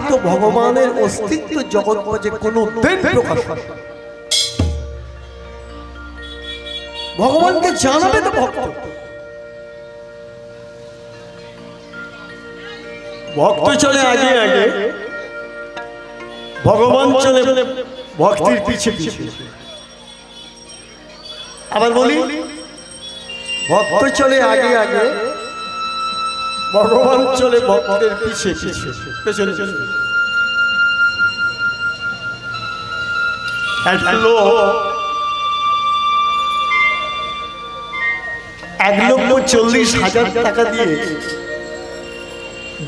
থাকতো ভগবানের অস্তিত্ব জগৎ মাঝে কোনো দিন প্রকাশ হয়। ভগবানকে জানাবে তো ভক্ত, ভক্ত চলে আগে আগে, ভগবান চলে ভক্তির পিছে পিছে। আবার বলি, ভক্ত চলে আগে আগে, ভগবান চলে ভক্তের পিছে পিছে, পেছনে পেছনে। এক লক্ষ 40,000 টাকা দিয়ে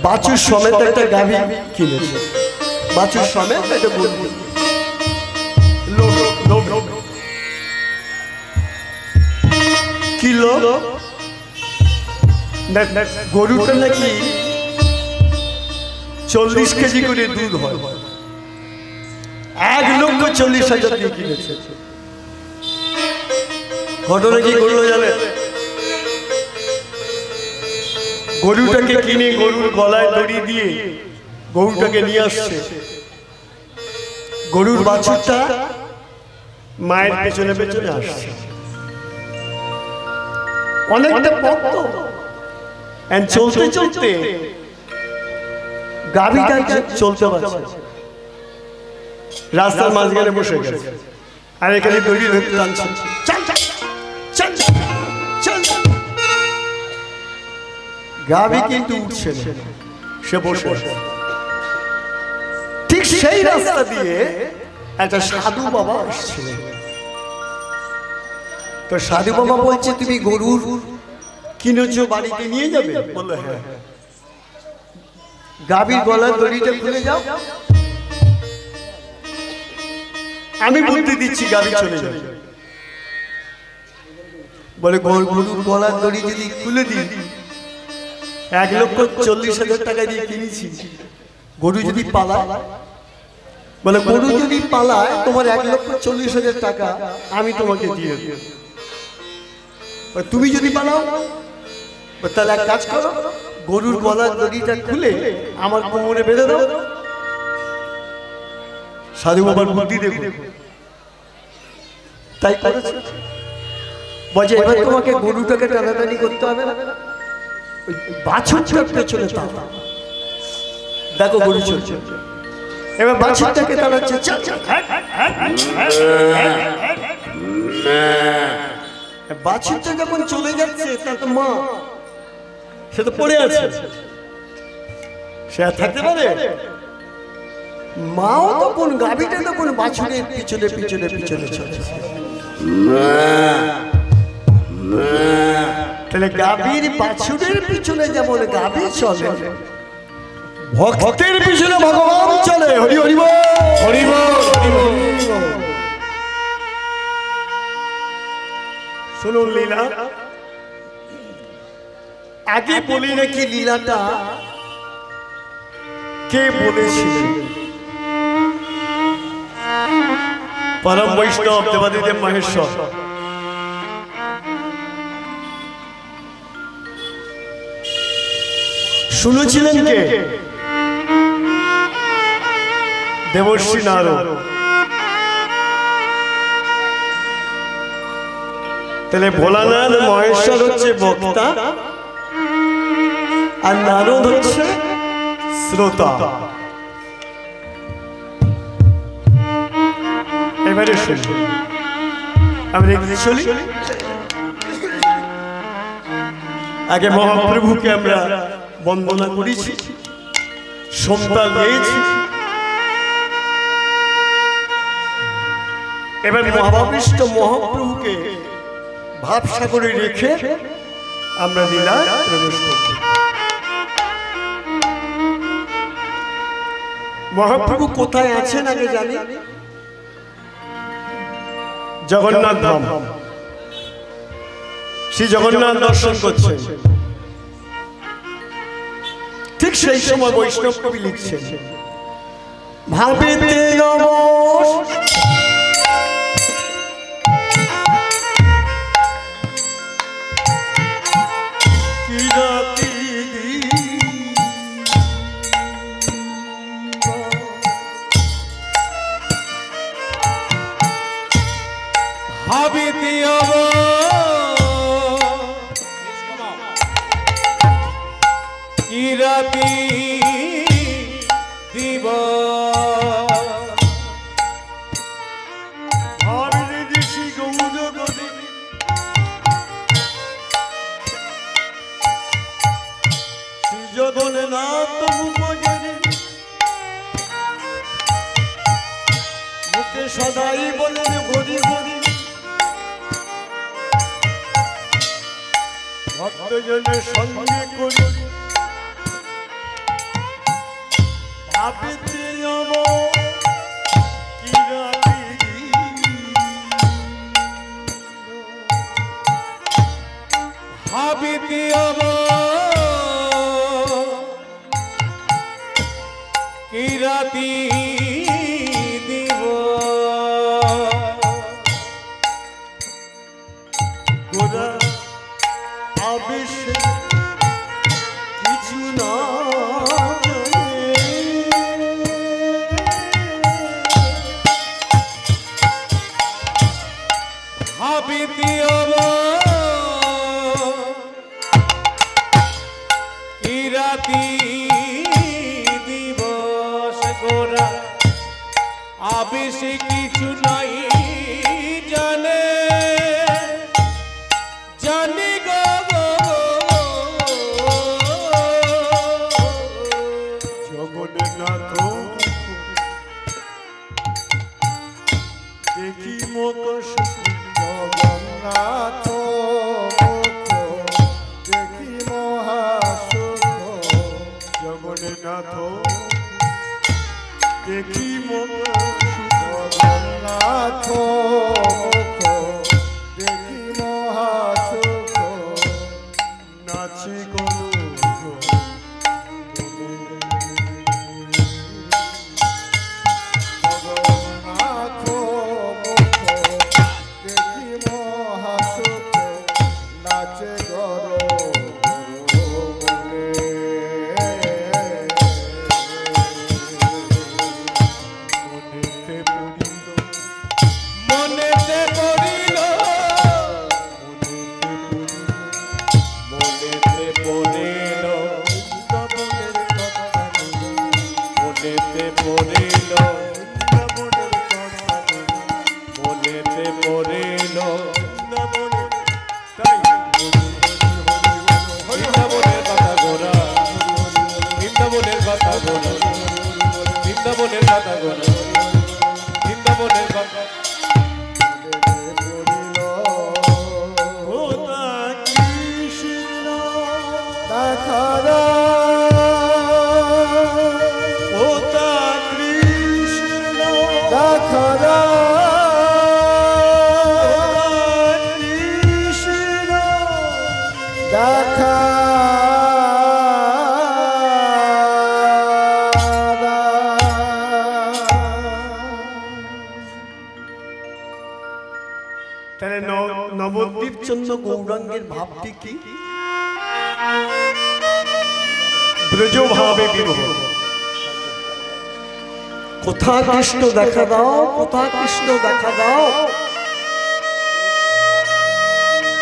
বাছুর সমেত একটা গাভী কিনেছে, বাছুর সমেত একটা গরু। কি লোক, গরুটা নাকি 40 কেজি করে দুধ হয়, 1,40,000 দিয়ে কিনেছে। ঘটনা কি করলো জানে? গরুটাকে কিনে গরুর গলায় দড়ি দিয়ে গরুটাকে নিয়ে আসছে। গরুর বাছুরটা মায়ের পেছনে পেছনে আসছে। অনেকটা পথ তো, চলতে চলতে গাভীটা চলতে পারছে, রাস্তার মাঝখানে বসে গেছে, আর এখানে দড়ি ধরে টানছে, গাভী কিন্তু উঠছে না, সে বসে। ঠিক সেই রাস্তা দিয়ে একটা সাধু বাবা আসছিলেন। তো সাধু বাবা বলছে, তুমি গরুর কিনেছো, বাড়িতে নিয়ে যাবে? বললো হ্যাঁ। গাভীর গলার দড়িটা খুলে যাও, আমি বুদ্ধি দিচ্ছি, গাভী চলে যাবে। বলে গরুর গলার দড়ি যদি খুলে দিই, 1,40,000 টাকা দিয়ে কিনেছি, গরু যদি পালায়, বলে গরু যদি পালায় তোমার 1,40,000 টাকা আমি তোমাকে দিয়ে দেব। তুমি যদি পালাও তাহলে এক কাজ করো, গরুর গলার দড়িটা খুলে আমার কোমরে বেঁধে দাও। সাধু বাবার বুদ্ধি দেখো, তাই করেছে। বলছে এবার তোমাকে গরুটাকে টানাটানি করতে হবে না, বাছুরটার পেছনে টানো। দেখো গরু চলছে, এবার বাছুরটাকে টানাচ্ছে, বাছুরটা যখন চলে যাচ্ছে, তার তো মা, সে তো পড়ে আছে, সে আর থাকতে পারে? মাও তখন, গাভীটা তখন বাছুরের পিছনে পিছনে পিছনে চলে। তাহলে গাভীর বাছুরের পিছনে যেমন গাভী চলে, ভক্তের পিছনে ভগবান চলে। হরি হরি বল, হরি বল। শুনুন লীলা, আগে বলি নাকি লীলাটা কে বলেছিলেন? পরম বৈষ্ণব দেবাদিদেব মহেশ্বর। শুনেছিলেন কে? দেবর্ষি নারদ। তাহলে ভোলানাথ মহেশ্বর হচ্ছে বক্তা, আর নারদ হচ্ছে শ্রোতা। এবারে শুনি, আমরা এগিয়ে চলি। আগে মহাপ্রভুকে আমরা বন্দনা করেছি, সোমতা গেয়েছি। এবার মহাবিষ্ট মহাপ্রভুকে ভাবসাগরে রেখে আমরা লীলায় প্রবেশ করব। মহাপ্রভু কোথায় আছেন আগে জানি? জগন্নাথ ধাম। শ্রী জগন্নাথ দর্শন করছেন। ঠিক সেই সময় বৈষ্ণব কবি লিখছেন, ভাবিতে সদাই বলেন হরি হরি ভক্তজনের সঙ্গে করি ভাবিতে যাব কি রাতি ভাবিতে যাব কি রাতি দিব গোরা আবেশ কিছু না ভাবিতে যাব কি রাতি দিবস গোরা আবেশ কিছু নাই জানে জানি গো জগন্নাথ দেখি মুখ জগন্নাথ দেখি মহাসুখ জগন্নাথ দেখি মুখ জগন্নাথ দেখি মহাসুখ নাচে গরু জগন্নাথ দেখি মহাসুখ নাচে গর মনেতে পড়িল মনেতে পড়িল মনেতে পড়িল মনেতে পড়িল বৃন্দাবনের কথা গোরা বৃন্দাবনের কথা গোরা বৃন্দাবনের কথা গোরা বৃন্দাবনের কথা তাহলে নবদ্বীপ চন্দ্র গৌরাঙ্গের ভাবটি কি? ব্রজ ভাবে বিরহ। কোথা কৃষ্ণ দেখা দাও, কোথা কৃষ্ণ দেখা দাও।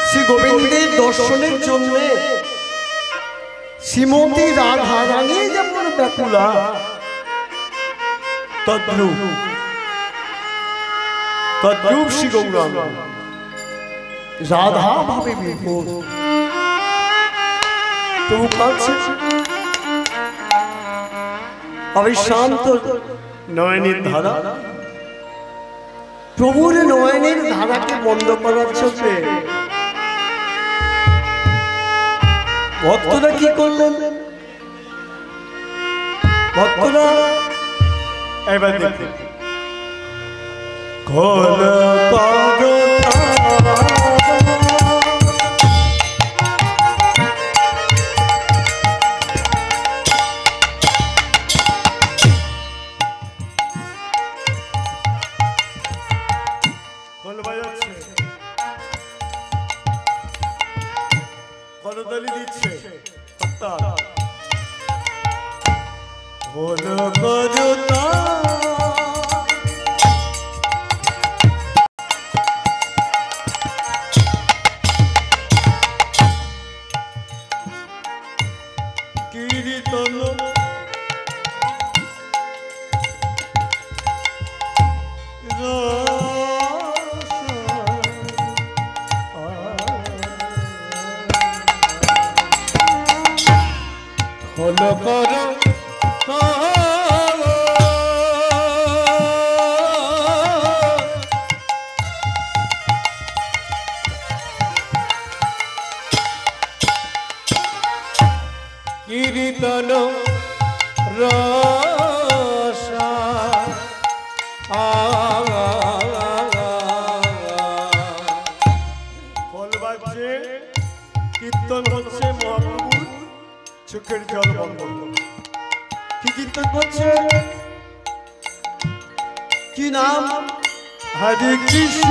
শ্রী গোবিন্দের দর্শনের জন্য শ্রীমতী রাধা রানী যেমন ব্যাকুলা, তদ্রূপ তদ্রূপ শ্রী গৌরাঙ্গ রাধা ভাবে বিভোর। তবু কাঁদছে, অবিশ্রান্ত নয়নের ধারা। প্রভুর নয়নের ধারাকে বন্ধ করার জন্য ভক্তরা কি করলেন? ভক্তরা এবার দেখুন, করতালি দিচ্ছে কি নাম? হরে কৃষ্ণ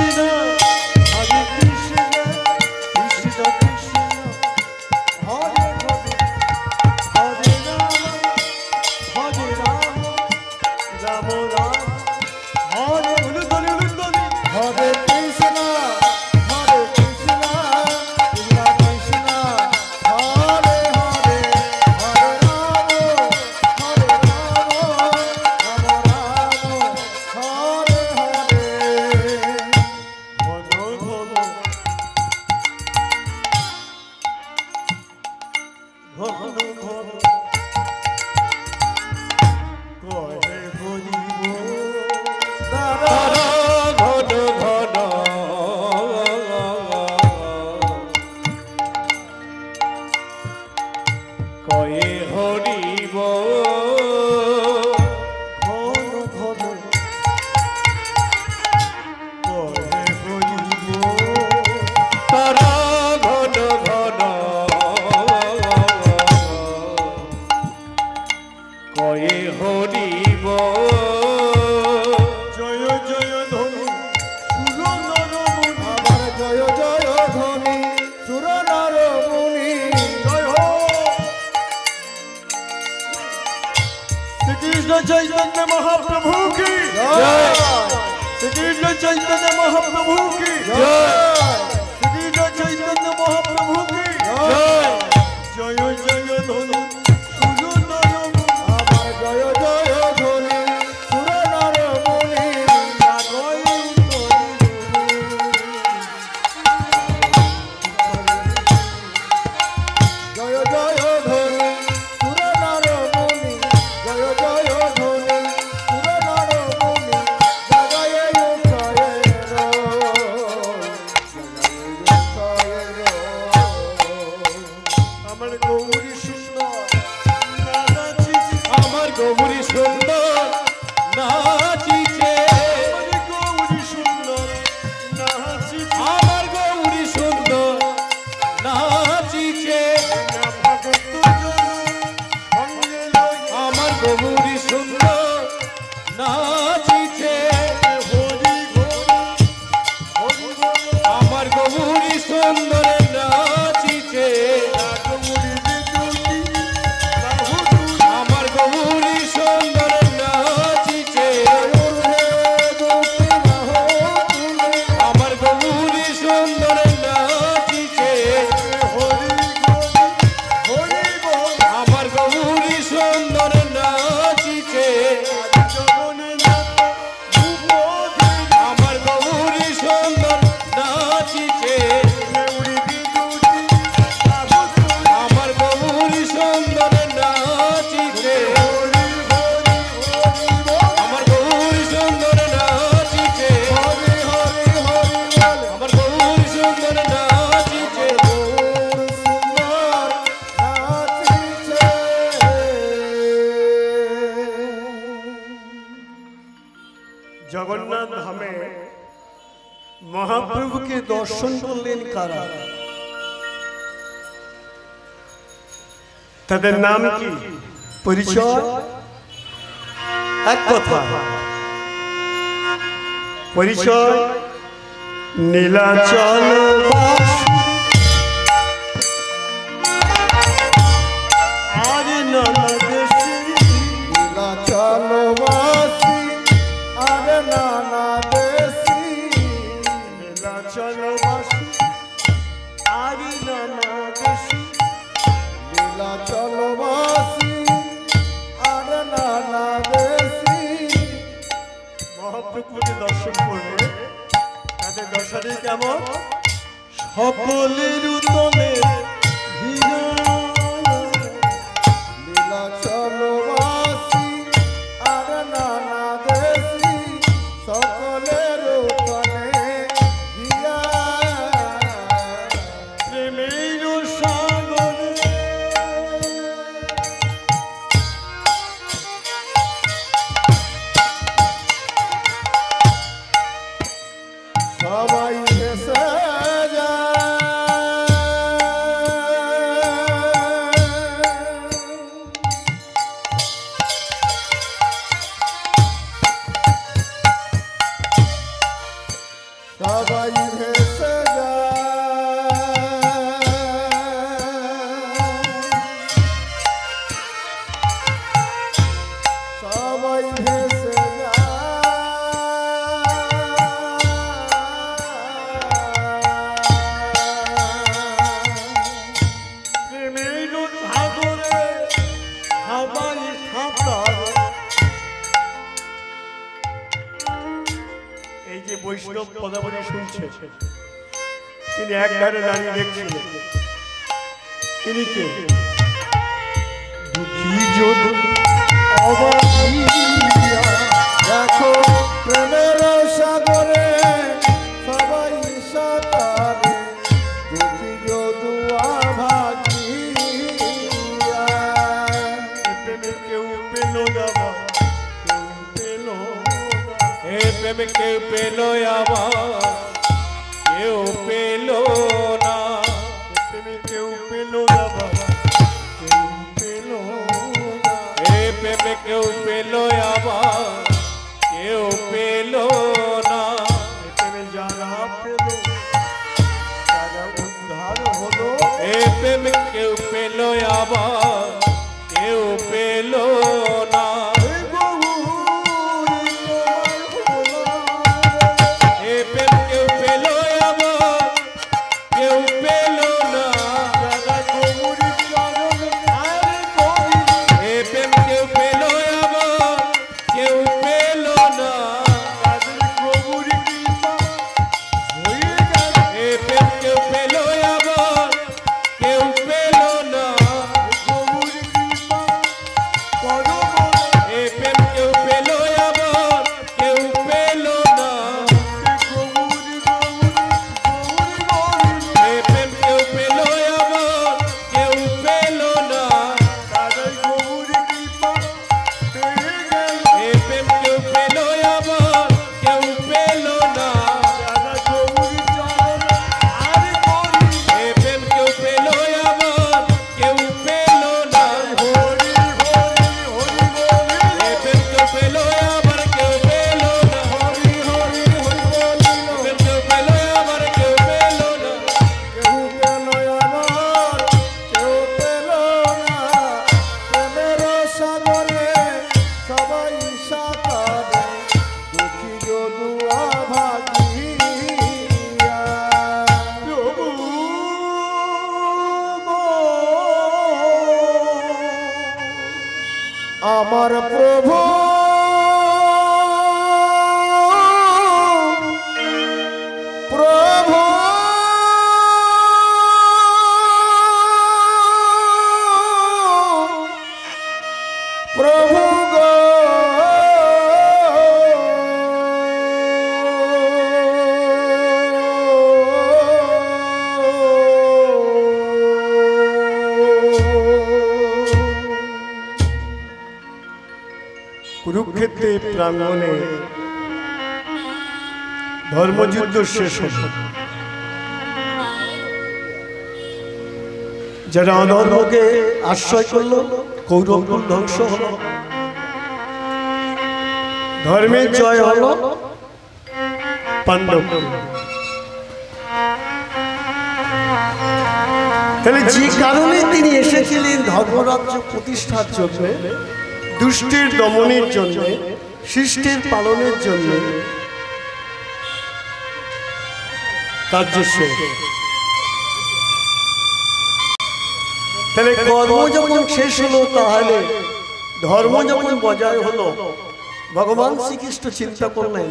হরে কৃষ্ণ কৃষ্ণ কৃষ্ণ হরে হরে হরে রাম রাম রাম হরে হরে কৃষ্ণ হরে কৃষ্ণ কৃষ্ণ কৃষ্ণ হরে হরে হরে রাম রাম রাম হরে হরে কয়ে হরিব তারা ঘন ঘন কয়ে হরিব জয় জয় ধনু সুর নর মুনি আমার জয় জয় ধনী সুর নর মুনি জয় হো শ্রীকৃষ্ণ চৈতন্য মহাপ্রভু কি জয় শ্রীকৃষ্ণ চৈতন্য মহাপ্রভু কি জয় শ্রীকৃষ্ণ চৈতন্য মহাপ্রভু কি জয় জয় জয় ধনু সুর নর মুনি আমার জয় জয় ধনী সুর নর মুনি রাগই জয় জয় ধনী সুর নর মুনি জয় জয় ধনী সুর নর মুনি জয় আমার গৌরী সুন্দর নানাচি আমার গৌরী সুন্দর নাচিছে আমার গৌরী সুন্দর নাচি আমার গৌরী সুন্দর নাচিছে আমার গৌরী সুন্দর নাচিছে আমার গৌরী সুন্দর নাচিছে আমার গৌরী সুন্দর নাচিছে আমার গৌরী সুন্দর নাচিছে আমার গৌরী সুন্দর নাচিছে আমার গৌরী সুন্দর নাচিছে আমার গৌরী সুন্দর নাচিছে আমার গৌরী সুন্দর নাচিছে আমার গৌরী সুন্দর নাচিছে জগন্নাথ ধামে মহাপ্রভুকে দর্শন করলেন কারা? তাদের নাম কি, পরিচয়? এক কথা পরিচয়, নীলাচল আর নানা দেশী চলবাসী আর নানা দেশী নীলাচলবাসী আর নানা দেশী লীলা চলবাসী আর নানা দেশী মহাপ্রভুকে দর্শন করবে। তাদের দর্শনে কেমন? সকলের উত্তমে লীলা চলবাসী আর নানা দেশী সকলের উত্তনে হিয়া প্রেমের সাগরে সবাই এসে যায় বৈষ্ণব পদাবলী শুনছে, তিনি একবারে দাঁড়িয়ে দেখছিলেন তিনি কে? দুঃখী যদি অবাধিয়া দেখো প্রেমের সাগরে সবাই সাঁতারে দুঃখী যদুয়া ভাগিয়া। প্রেমে কেউ পেল না, কেউ পেল না। হে প্রেম কেউ পেল আবার কেউ পেল না। প্রেমে কেউ পেল না বাবা, কেউ পেল না। হে প্রেম কেউ পেল আবার কেউ পেল না। প্রেমে যারা পেল তারা উদ্ধার হলো। হে প্রেম কেউ পেল আবার কেউ পেল না। হে প্রেম কেউ পেল আবার কেউ পেল না। হে প্রেম কেউ পেল আবার কেউ পেল না। হে প্রেম কেউ পেল আবার কেউ পেল না। হে প্রেম কেউ পেল আবার কেউ পেল না। হে প্রেম কেউ পেল আবার কেউ পেল না। হে প্রেম কেউ পেল আবার কেউ পেল না। হে প্রেম কেউ পেল আবার কেউ পেল না। হে প্রেম কেউ পেল আবার কেউ পেল না। প্রেম কেউ পেল আবার কেউ পেল না। কেউ পেল আমার কেউ পেল না প্রেমের সাগরে সবাই সাঁতারে দুঃখী যদুয়া ভাগিয়া। আমার প্রভু প্রভু প্রভু গো কুরুক্ষেত্রে প্রাঙ্গণে ধর্মযুদ্ধ শেষ হল। যারা অধর্মকে আশ্রয় করলো কৌরবকুল ধ্বংস হল, ধর্মের জয় হল পাণ্ডব। তাহলে যে কারণে তিনি এসেছিলেন ধর্মরাজ্য প্রতিষ্ঠার জন্য, দুষ্টের দমনের জন্য, শিষ্টের পালনের জন্য, কার্য শেষ। তাহলে কর্ম যখন শেষ হলো, তাহলে ধর্ম যখন বজায় হলো, ভগবান শ্রীকৃষ্ণ চিন্তা করলেন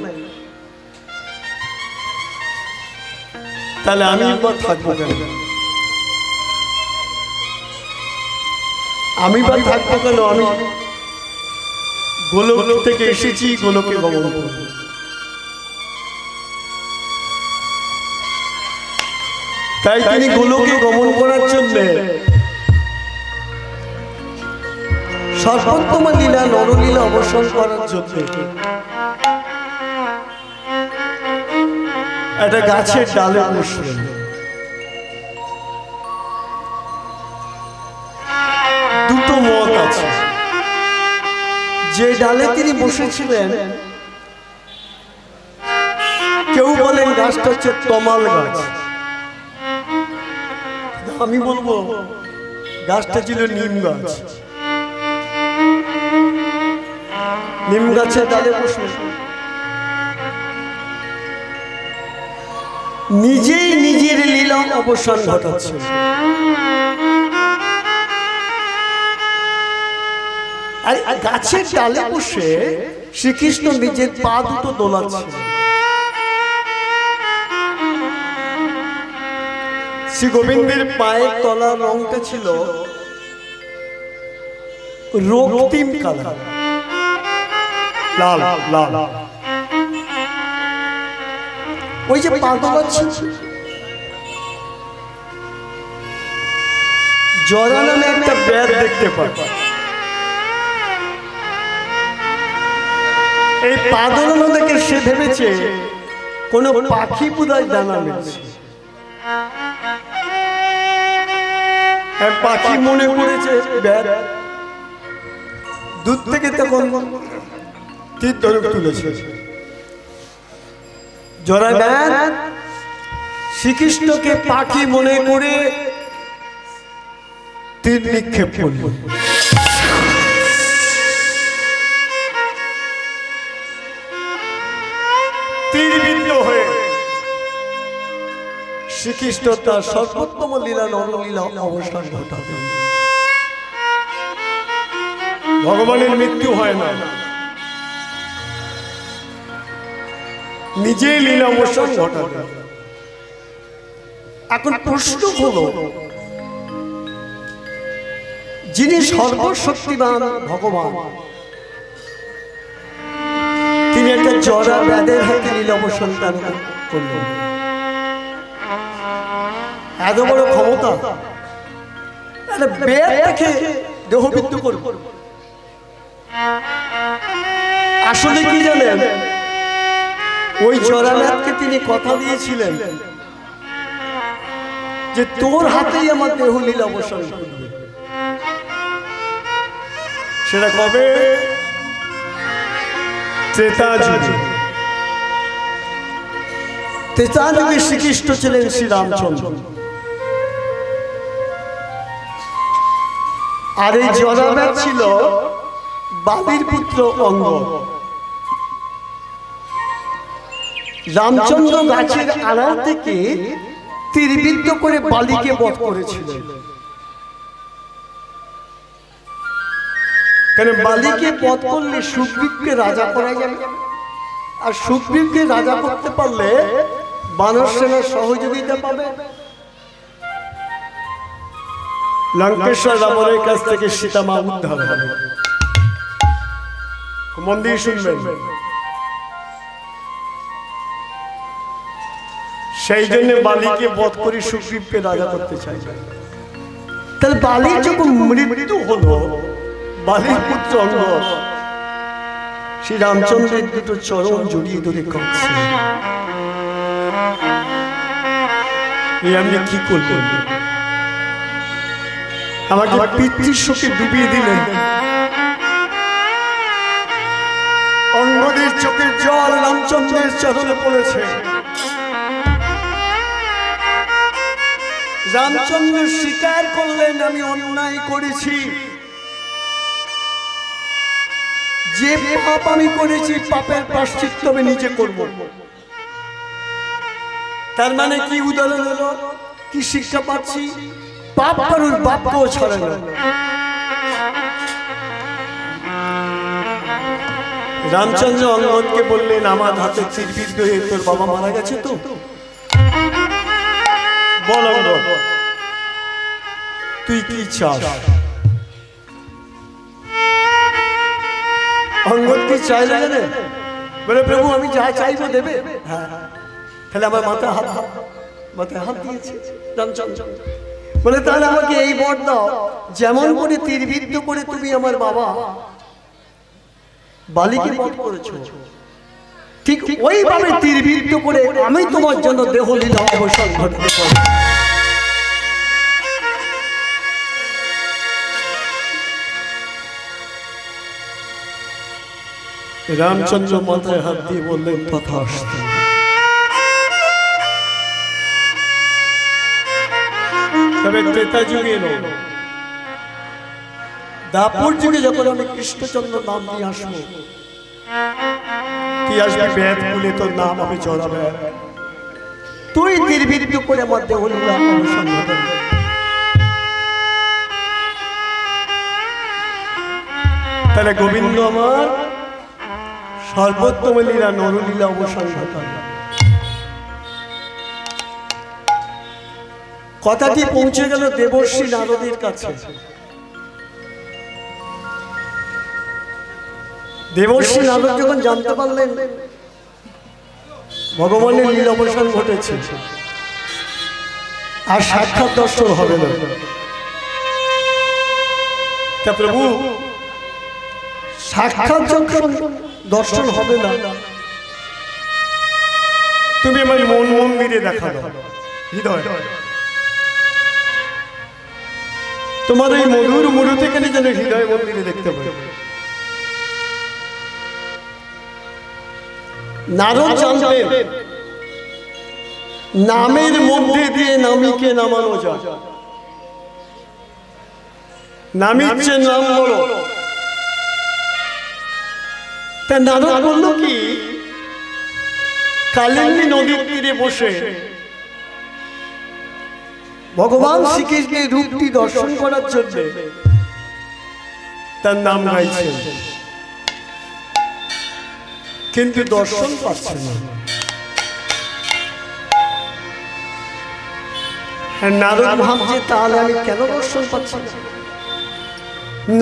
তাহলে আমি বা থাকবো কেন? আমি বা থাকবো কেন? আমি গোলক থেকে এসেছি, গোলকে গমন করব। তাই তিনি গোলকে গমন করার জন্য সর্বোত্তমা লীলা নরলীলা অবসান করার জন্য একটা গাছের ডালে বসলেন। দুটো মত আছে। যে ডালে তিনি বসেছিলেন, কেউ বলেন গাছটা হচ্ছে তমাল গাছ, আমি বলবো গাছটা ছিল নিম গাছ। নিম গাছের ডালে বসে নিজেই নিজের লীলা অবসান ঘটাচ্ছে। আর গাছের ডালে বসে শ্রীকৃষ্ণ নিজের পা দুটো দোলাচ্ছেন। শ্রী গোবিন্দের পায়ের তলার রংটা ছিল রক্তিম কালার, লাল লাল। ওই যে পাদলা ছিল, জরা নামে একটা ব্যাধ দেখতে পাই। এই পাদলা দেখে সে ভেবেছে কোন পাখি বোধহয় দানা মেরেছে। পাখি মনে করেছে ব্যাধ, দূর থেকে তখন তীর ধনুক তুলেছে। জরা ব্যাধ শ্রীকৃষ্ণকে পাখি মনে করে তীর নিক্ষেপ করল। তীরবিদ্ধ হয়ে শ্রীকৃষ্ণ তার সর্বোত্তম লীলা নরলীলা অবসান ঘটাবেন। ভগবানের মৃত্যু হয় না, নিজেই লীলা অবসান ঘটাবেন। এখন প্রশ্ন হলো, যিনি সর্বশক্তিমান ভগবান, তিনি একটা জরা ব্যাধের হাতে লীলা অবসান করলেন। এত বড় ক্ষমতা, ব্যাধটাকে দেহবিদ্ধ করব। আসলে কি জানেন, ওই জরা ব্যাধকে তিনি কথা দিয়েছিলেন যে তোর হাতেই আমার দেহ লীলা অবসান করবে। সেটা কবে? ত্রেতা যুগে। ত্রেতা যুগে শ্রীকৃষ্ণ ছিলেন শ্রী রামচন্দ্র, আর এই জরা ব্যাধ ছিল বালির পুত্র অঙ্গদ। রামচন্দ্র গাছের আড়াল থেকে তীরবিদ্ধ করে বালিকে বধ করেছিলেন। কারণ বালিকে বধ করলে সুগ্রীবকে রাজা করা যাবে, আর সুগ্রীবকে রাজা করতে পারলে বানর সেনার সহযোগিতা পাবে। লঙ্কেশ্বর রাবণের কাছ থেকে সীতা মা উদ্ধার হবে। মন দিয়ে শুনবেন। সেই জন্য বালিকে বধ করে সুগ্রীবকে রাজা করতে চাই। তাহলে বালির যখন মৃত্যু হলো, বালির পুত্র অঙ্গদ শ্রী রামচন্দ্রের দুটো চরণ জড়িয়ে ধরে কাঁদছে, আপনি কি করলেন? আমাকে পিতৃ শোকে ডুবিয়ে দিলেন। অঙ্গদের চোখের জল রামচন্দ্রের চরণে পড়েছে। রামচন্দ্র স্বীকার করলেন, আমি অন্যায় করেছি, যে পাপ আমি করেছি পাপের প্রায়শ্চিত্ত আমি নিজে করব। তার মানে কি উদাহরণ হলো, কি শিক্ষা পাচ্ছি? পাপ কারুর বাপকেও ছাড়ে না। রামচন্দ্র অঙ্গদকে বললেন, আমার হাতে তীরবিদ্ধ হয়ে তোর বাবা মারা গেছে তো, বল অঙ্গদ তুই কি চাস? অঙ্গদ কি চাইলে জানে? বলে প্রভু আমি যা চাইবো দেবে। হ্যাঁ, তাহলে আমার মাথায় হাত দিয়েছে রামচন্দ্র। বলে তাহলে আমাকে এই বর দাও, যেমন করে তীরবিদ্ধ করে তুমি আমার বাবা বালিকে বধ করেছো, ঠিক ওইভাবে তীরবিদ্ধ করে আমি তোমার জন্য দেহ লীলা অবসান ঘটাতে পারি। রামচন্দ্র মাথায় হাত দিয়ে বললেন, তথাস্তু। তবে ত্রেতা যুগে এলো, দাপর যুগে যখন আমি কৃষ্ণচন্দ্র নাম নিয়ে আসবো, তুই আসবি ব্যাধ বলে, তোর নাম হবে জরা ব্যাধ। তুই তীরবিদ্ধ করে আমার দেহ লীলা অবসান ঘটাবি। তাহলে গোবিন্দ আমার সর্বোত্তম লীলা নরলীলা অবসান ঘটাবে। কথাটি পৌঁছে গেল দেবর্ষি নারদের কাছে। দেবর্ষি নারদ যখন জানতে পারলেন ভগবানের লীলাবসান ঘটেছে, আর সাক্ষাৎ দর্শন হবে না, তা প্রভু সাক্ষাৎ যখন দর্শন হবে না, তুমি আমার মন মন্দিরে দেখা দাও, হৃদয় তোমার এই মধুর মুরুতে কেন যেন হৃদয় মন্দিরে দেখতে পাই। নারদ জানতেন নামের মধ্যে দিয়ে নামীকে নামানো যায়। নামীর যে নাম বলো, তা নারদ বলল কি কালিন্দী নদীর তীরে বসে ভগবান শ্রীকৃষ্ণের রূপটি দর্শন করার জন্য তার নাম গাইছেন, কিন্তু দর্শন পাচ্ছে না। নারদ ভাবছে তাহলে আমি কেন দর্শন পাচ্ছি না?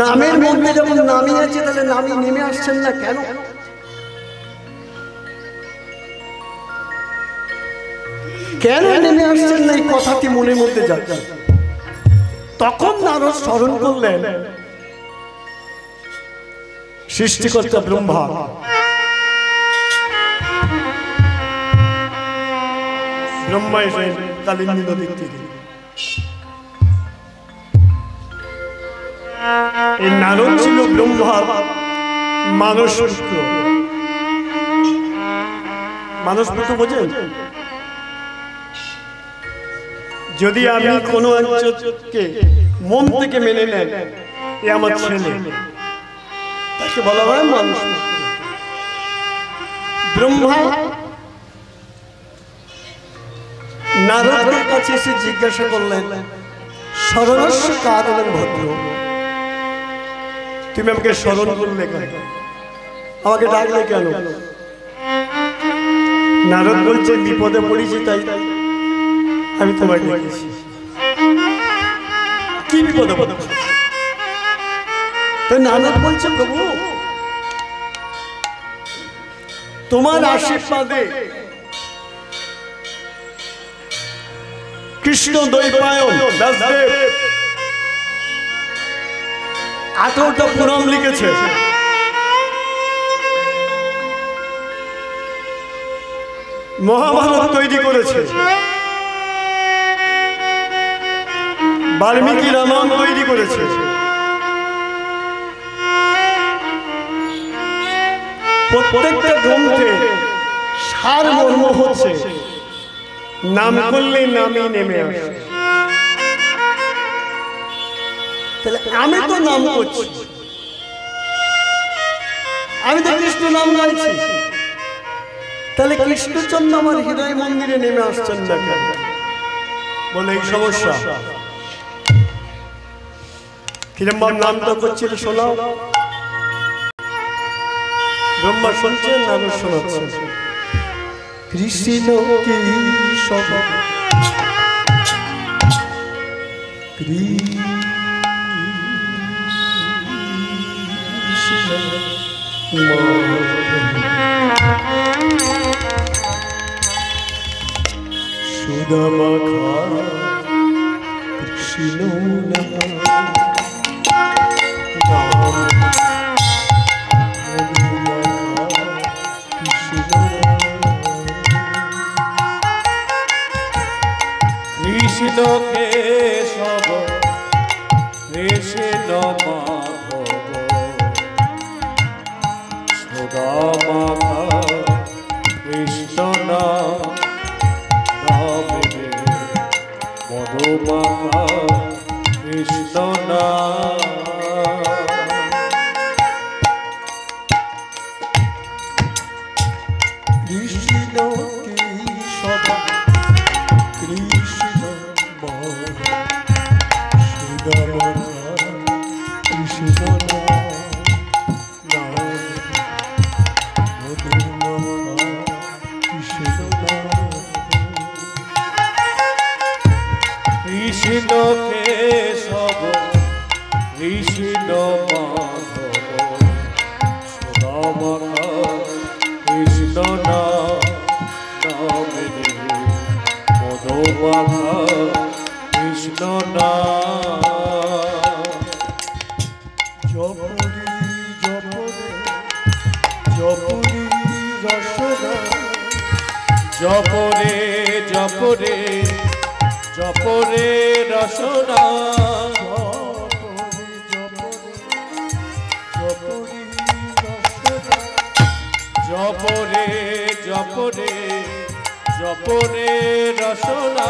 নামের মধ্যে যখন নামী আছে তাহলে নামী নেমে আসছেন না কেন? কেন নেমে আসছেন না, এই কথাটি মনের মধ্যে যাচ্ছে। তখন নারদ স্মরণ করলেন সৃষ্টিকর্তা ব্রহ্মা, ব্রহ্মা এসে কালিন্দী নদীর তীরে। এই নারদ ছিল ব্রহ্মার মানস পুত্র। মানস পুত্র বোঝেন? যদি আমি কোনো একজনকে মন থেকে মেনে নেন এ আমার ছেলে, তাকে বলা হয় মানুষ। ব্রহ্মা নারদের কাছে এসে জিজ্ঞাসা করলেন, স্মরণস্য কারণের ভদ্র, তুমি আমাকে স্মরণ করলে কেন, আমাকে ডাকলে কেন? নারদ বলছে বিপদে পড়েছি তাই আমি তোমাকে ডেকেছি। কি বিপদে পড়েছি? নারদ বলছে প্রভু তোমার আশীর্বাদে কৃষ্ণ দ্বৈপায়ন ব্যাসদেব 18টা পুরাণ লিখেছে। মহাভারত তৈরি করেছে, বাল্মীকি রামায়ণ তৈরি করেছে। প্রত্যেকটা গ্রন্থে সার মর্ম হচ্ছে নাম করলে নামই নেমে আসে। তাহলে আমি তো নাম করছি, আমি তো কৃষ্ণ নাম গাইছি, তাহলে কৃষ্ণচন্দ্র আমার হৃদয় মন্দিরে নেমে আসছেন না কেন? বলে এই সমস্যা। কিরম নামটা করছিল শোনাও। ব্রহ্মা শুনছেন, নারদ শোনাচ্ছেন। কৃষ্ণ কি সব সুদামাখা কৃষ্ণ কৃষ্ণ কেশব কৃষ্ণ মাধব সুদামাখা কৃষ্ণ নামে মধুমাখা কৃষ্ণ কৃষ্ণ কেশব কৃষ্ণ মাখা কৃষ্ণ নাম জপরি জপরে জপরি রসনা জপরে জপরে জপরে রসনা জপরে জপরে জপরে রসনা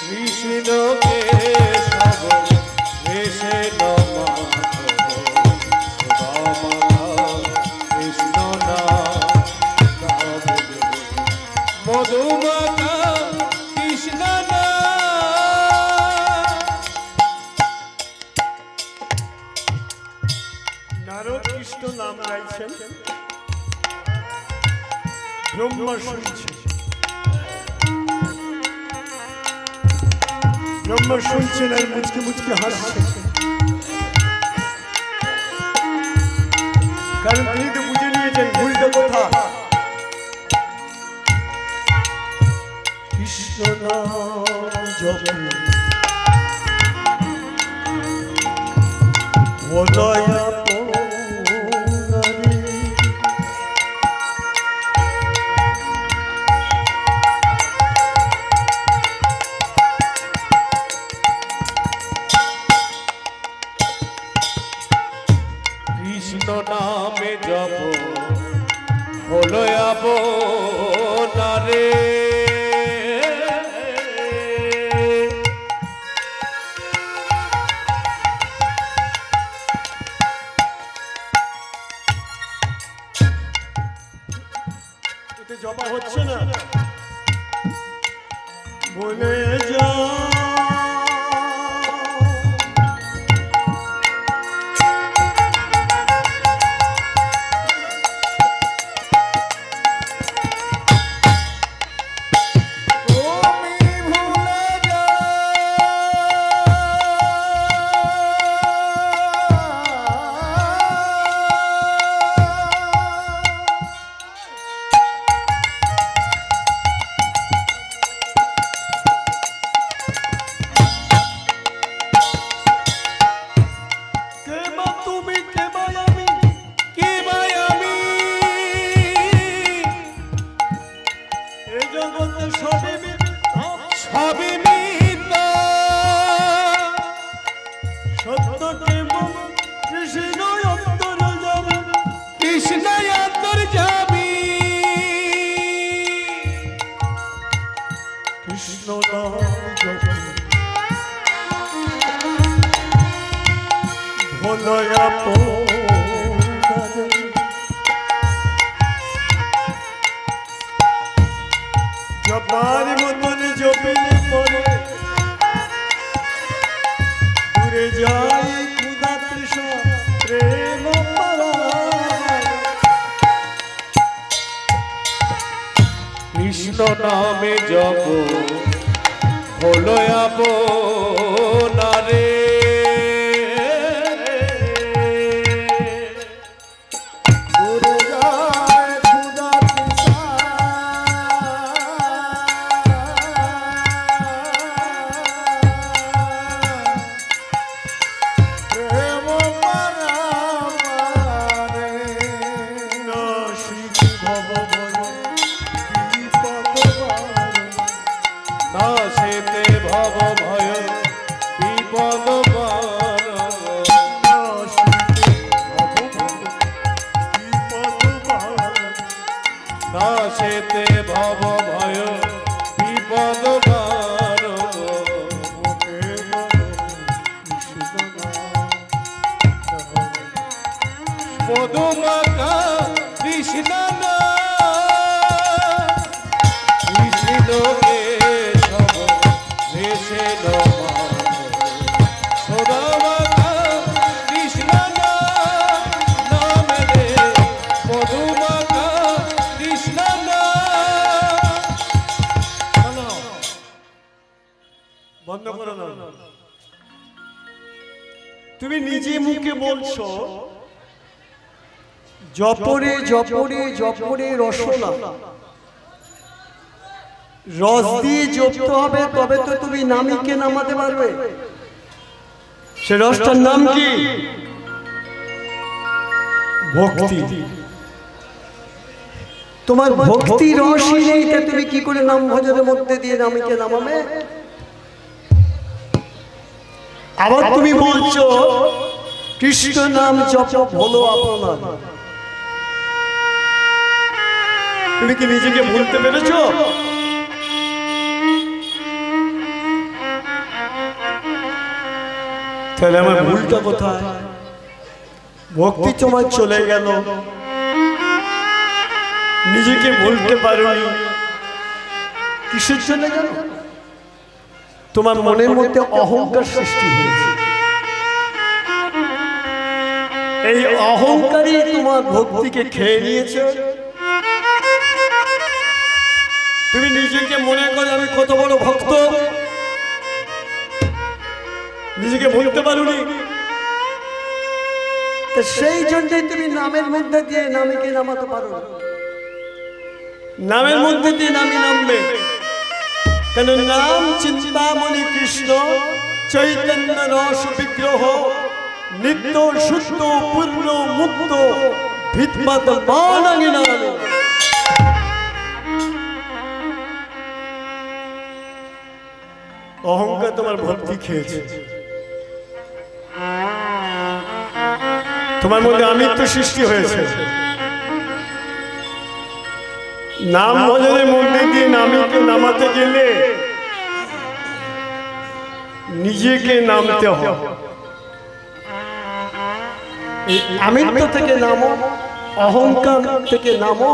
কৃষ্ণকে সব এসে কৃষ্ণ মধুমাতা কৃষ্ণ নারদ কৃষ্ণ নাম গাইছেন, ব্রহ্মা শুনছে, ব্রহ্মা শুনছেন আর মুচকি মুচকি হাসছেন, কারণ তিনি তো বুঝে নিয়েছেন ভুলটা কোথা। কৃষ্ণ নাম জপে হৃদয়া কৃষ্ণ নামে জপ হলো নারে এতে জপা হচ্ছে না, বলে যা জপার মতন জপিলে পরে দূরে যায় ক্ষুধা তৃষ্ণা প্রেম পরায়। কৃষ্ণ নামে জপ হলো নারে নাশেতে ভব ভয় বিপদ নাশেতে ভব ভয় বিপদ মধুমাতা কৃষ্ণ কৃষ্ণকে সব ভেসে সদামাতা কৃষ্ণ নামে রে মধুমাতা কৃষ্ণ বন্ধ করো না, তুমি নিজে মুখে বলছো জপরে জপরে জপরে রসনা, রস দিয়ে জপতে হবে তবে তো তুমি নামীকে নামাতে পারবে। সে রসটার নাম কি? ভক্তি। তোমার ভক্তি রসই নেই, তুমি কি করে নাম ভজনের মধ্যে দিয়ে নামীকে নামাবে? আবার তুমি বলছো কৃষ্ণ নাম জপ হলো আপনার। তুমি কি নিজেকে ভুলতে পেরেছ? তাহলে আমার ভুলটা কোথায়? ভক্তি তোমার চলে গেল, নিজেকে বলতে পারোনি, কিসের জন্য গেল? তোমার মনের মধ্যে অহংকার সৃষ্টি হয়েছে। এই অহংকারই তোমার ভক্তিকে খেয়ে নিয়েছে। তুমি নিজেকে মনে করো আমি কত বড় ভক্ত, নিজেকে বলতে পারোনি। সেই জন্যই তুমি নামের মধ্যে দিয়ে নামীকে নামাতে পারো। নামের মধ্যে দিয়ে নামী নামবে কেন? নাম চিন্তামণি কৃষ্ণ চৈতন্য রস বিগ্রহ, নিত্য শুদ্ধ পূর্ণ মুক্ত ভিতমত বাণাঙ্গি নাম। অহংকার তোমার ভক্তি খেয়েছে। তোমার মধ্যে আমিত্ব সৃষ্টি হয়েছে। নাম ভজনের মধ্যে দিয়ে নামীকে নামাতে গেলে নিজেকে নামতে হয়। আমিত্ব থেকে নামো, অহংকার থেকে নামো,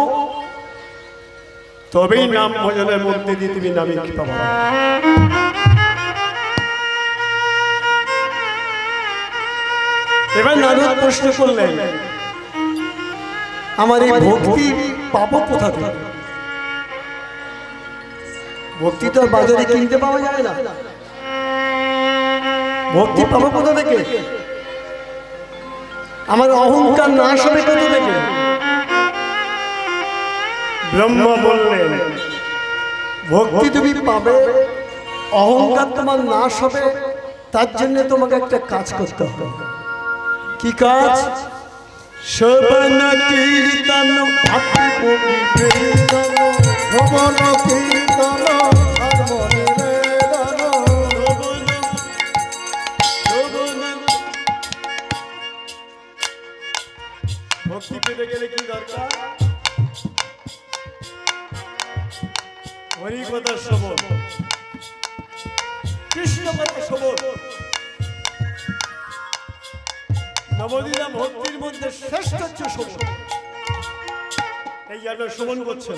তবেই নাম ভজনের মধ্যে দিয়ে তুমি নামীকে পাবা। এবার নারদ প্রশ্ন করলেন আমার এই ভক্তি পাবো কোথা থেকে? ভক্তি তো বাজারে কিনতে পাওয়া যায় না। ভক্তি পাবো কোথা থেকে? আমার অহংকার নাশ হবে কোথা থেকে? ব্রহ্মা বললেন ভক্তি তুমি পাবে, অহংকার তোমার নাশ হবে, তার জন্য তোমাকে একটা কাজ করতে হবে। কি কাজ? শ্রবণ কীর্তন ভক্তি পবিত্র শ্রবণ কীর্তন ভক্তি পেতে গেলে কি দরকার? হরি কথা শ্রবণ, কৃষ্ণ কথা শ্রবণ। নবদিনা ভক্তির মধ্যে শ্রেষ্ঠ হচ্ছে শ্রবণ। এই আপনারা শ্রবণ করছেন।